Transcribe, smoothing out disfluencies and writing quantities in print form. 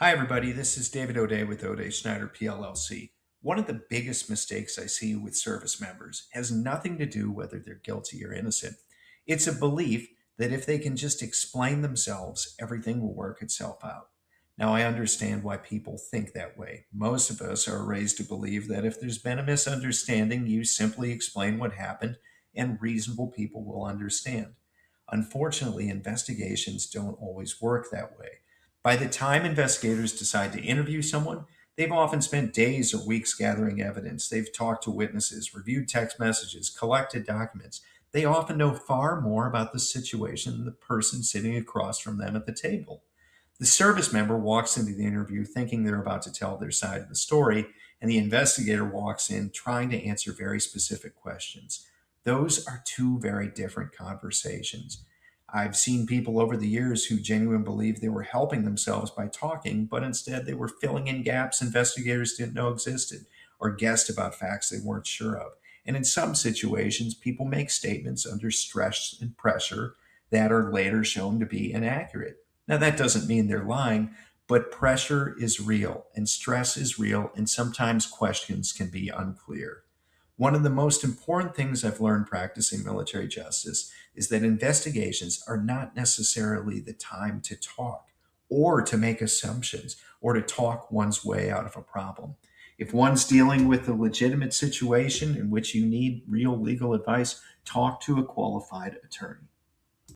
Hi, everybody. This is David O'Day with O'Day Schneider PLLC. One of the biggest mistakes I see with service members has nothing to do whether they're guilty or innocent. It's a belief that if they can just explain themselves, everything will work itself out. Now, I understand why people think that way. Most of us are raised to believe that if there's been a misunderstanding, you simply explain what happened and reasonable people will understand. Unfortunately, investigations don't always work that way. By the time investigators decide to interview someone, they've often spent days or weeks gathering evidence. They've talked to witnesses, reviewed text messages, collected documents. They often know far more about the situation than the person sitting across from them at the table. The service member walks into the interview thinking they're about to tell their side of the story, and the investigator walks in trying to answer very specific questions. Those are two very different conversations. I've seen people over the years who genuinely believed they were helping themselves by talking, but instead they were filling in gaps investigators didn't know existed or guessed about facts they weren't sure of. And in some situations, people make statements under stress and pressure that are later shown to be inaccurate. Now, that doesn't mean they're lying, but pressure is real and stress is real, and sometimes questions can be unclear. One of the most important things I've learned practicing military justice is that investigations are not necessarily the time to talk or to make assumptions or to talk one's way out of a problem. If one's dealing with a legitimate situation in which you need real legal advice, talk to a qualified attorney.